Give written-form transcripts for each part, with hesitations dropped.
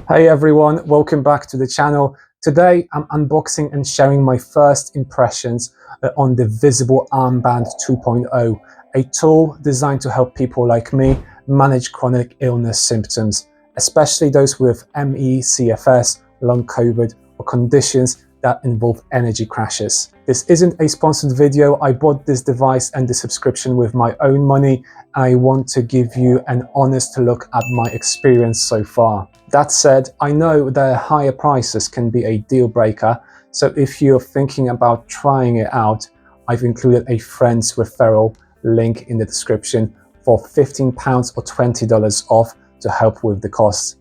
Hey everyone, welcome back to the channel. Today I'm unboxing and sharing my first impressions on the Visible Armband 2.0, a tool designed to help people like me manage chronic illness symptoms, especially those with ME, CFS, long COVID, or conditions that involve energy crashes. This isn't a sponsored video. I bought this device and the subscription with my own money. I want to give you an honest look at my experience so far. That said, I know that higher prices can be a deal breaker, so if you're thinking about trying it out, I've included a friend's referral link in the description for £15 or $20 off to help with the costs.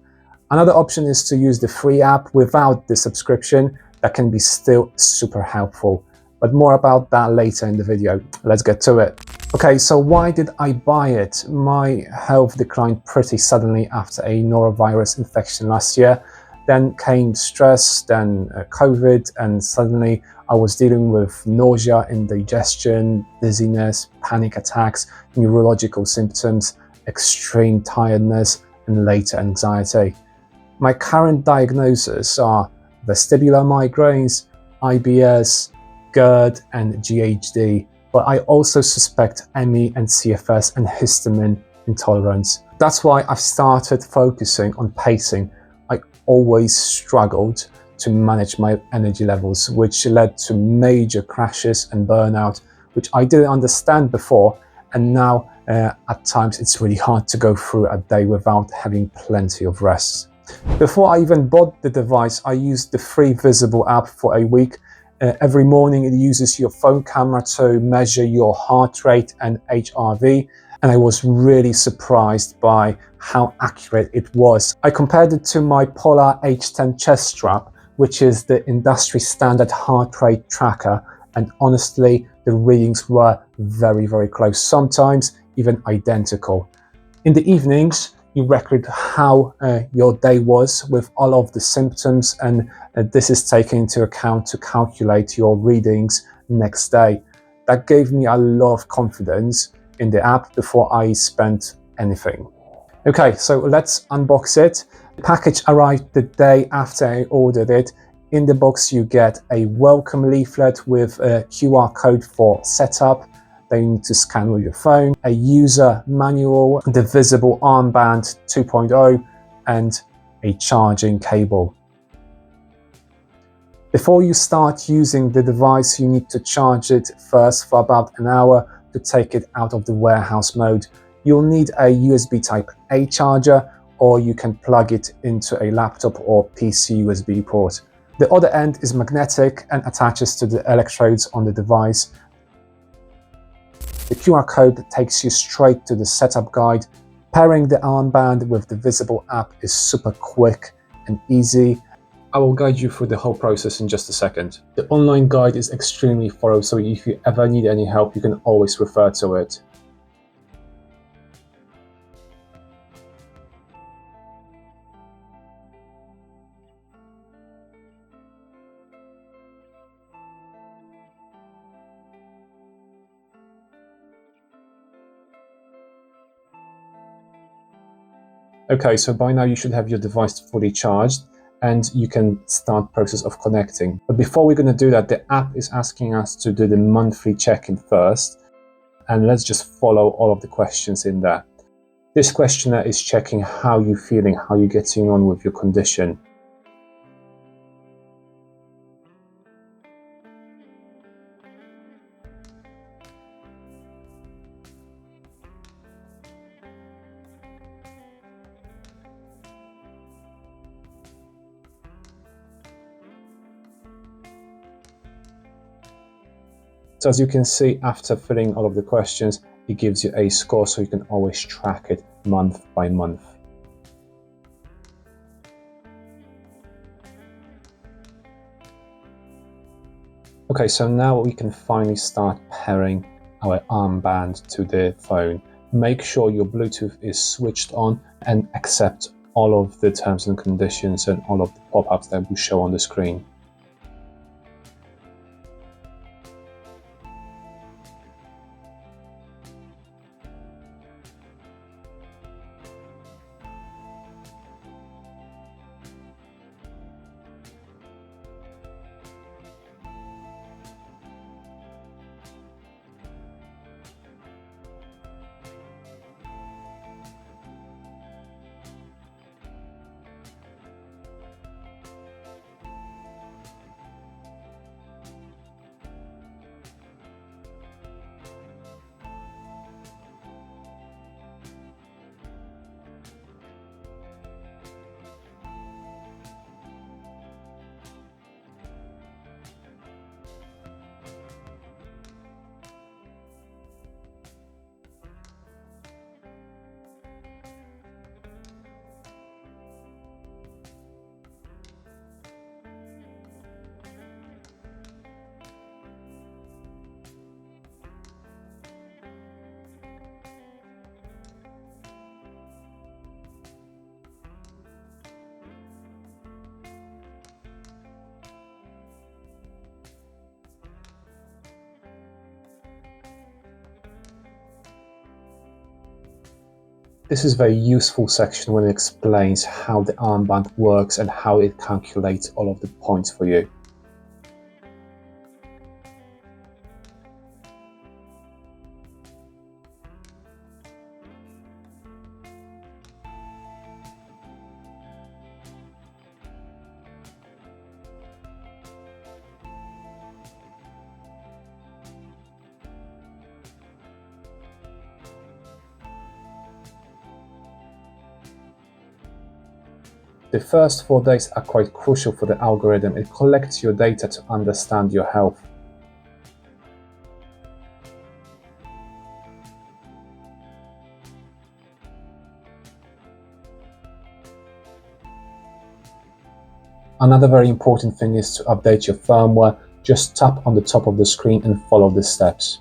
Another option is to use the free app without the subscription. That can be still super helpful, but more about that later in the video. Let's get to it. Okay, so why did I buy it? My health declined pretty suddenly after a norovirus infection last year. Then came stress, then COVID, and suddenly I was dealing with nausea, indigestion, dizziness, panic attacks, neurological symptoms, extreme tiredness, and later anxiety. My current diagnoses are Vestibular Migraines, IBS, GERD, and GHD, but I also suspect ME and CFS and histamine intolerance. That's why I've started focusing on pacing. I always struggled to manage my energy levels, which led to major crashes and burnout, which I didn't understand before, and now at times it's really hard to go through a day without having plenty of rest. Before I even bought the device, I used the free Visible app for a week. Every morning it uses your phone camera to measure your heart rate and HRV, and I was really surprised by how accurate it was. I compared it to my Polar H10 chest strap, which is the industry standard heart rate tracker, and honestly the readings were very, very close, sometimes even identical. In the evenings, you record how your day was with all of the symptoms, and this is taken into account to calculate your readings next day. That gave me a lot of confidence in the app before I spent anything. Okay, so let's unbox it. The package arrived the day after I ordered it. In the box you get a welcome leaflet with a QR code for setup. They need to scan with your phone, a user manual, the Visible Armband 2.0, and a charging cable. Before you start using the device, you need to charge it first for about an hour to take it out of the warehouse mode. You'll need a USB Type-A charger, or you can plug it into a laptop or PC USB port. The other end is magnetic and attaches to the electrodes on the device. The QR code takes you straight to the setup guide. Pairing the armband with the Visible app is super quick and easy. I will guide you through the whole process in just a second. The online guide is extremely thorough, so if you ever need any help, you can always refer to it. Okay, so by now you should have your device fully charged and you can start process of connecting. But before we're going to do that, the app is asking us to do the monthly check-in first, and let's just follow all of the questions in there. This questionnaire is checking how you're feeling, how you're getting on with your condition. So as you can see, after filling all of the questions, it gives you a score so you can always track it month by month. Okay, so now we can finally start pairing our armband to the phone. Make sure your Bluetooth is switched on and accept all of the terms and conditions and all of the pop-ups that will show on the screen. This is a very useful section when it explains how the armband works and how it calculates all of the points for you. The first 4 days are quite crucial for the algorithm. It collects your data to understand your health. Another very important thing is to update your firmware. Just tap on the top of the screen and follow the steps.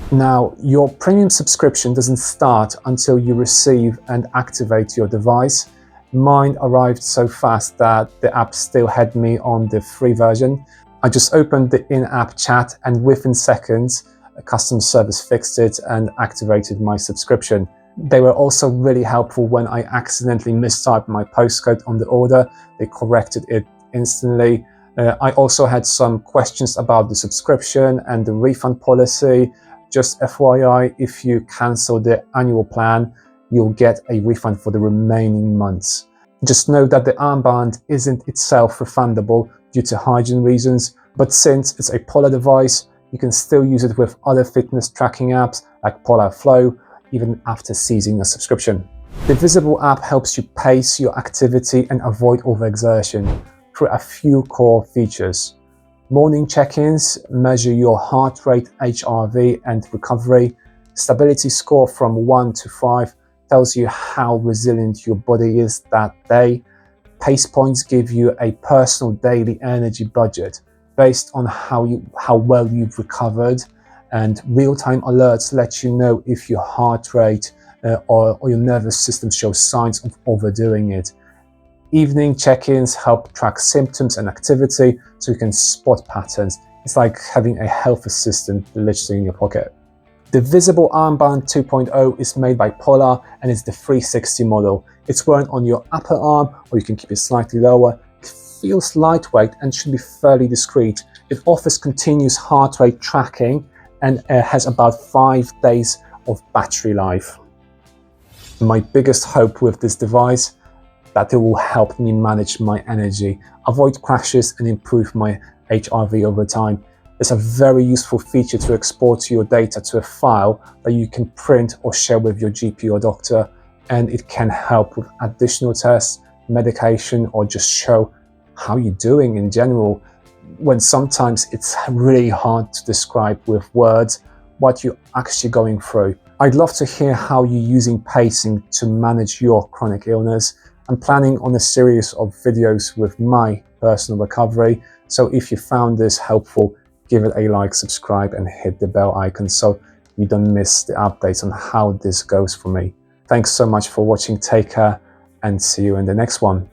Now, your premium subscription doesn't start until you receive and activate your device. Mine arrived so fast that the app still had me on the free version. I just opened the in-app chat and within seconds, a customer service fixed it and activated my subscription. They were also really helpful when I accidentally mistyped my postcode on the order. They corrected it instantly. I also had some questions about the subscription and the refund policy. Just FYI, if you cancel the annual plan, you'll get a refund for the remaining months. Just note that the armband isn't itself refundable due to hygiene reasons, but since it's a Polar device, you can still use it with other fitness tracking apps like Polar Flow, even after ceasing a subscription. The Visible app helps you pace your activity and avoid overexertion through a few core features. Morning check-ins measure your heart rate, HRV, and recovery. Stability score from 1 to 5 tells you how resilient your body is that day. Pace points give you a personal daily energy budget based on how well you've recovered, and real-time alerts let you know if your heart rate or your nervous system shows signs of overdoing it. Evening check-ins help track symptoms and activity so you can spot patterns. It's like having a health assistant literally in your pocket. The Visible Armband 2.0 is made by Polar and is the 360 model. It's worn on your upper arm, or you can keep it slightly lower. It feels lightweight and should be fairly discreet. It offers continuous heart rate tracking and has about 5 days of battery life. My biggest hope with this device, that it will help me manage my energy, avoid crashes and improve my HRV over time. It's a very useful feature to export your data to a file that you can print or share with your GP or doctor, and it can help with additional tests, medication, or just show how you're doing in general, when sometimes it's really hard to describe with words what you're actually going through. I'd love to hear how you're using pacing to manage your chronic illness. I'm planning on a series of videos with my personal recovery, so if you found this helpful, give it a like, subscribe, and hit the bell icon so you don't miss the updates on how this goes for me. Thanks so much for watching, take care, and see you in the next one.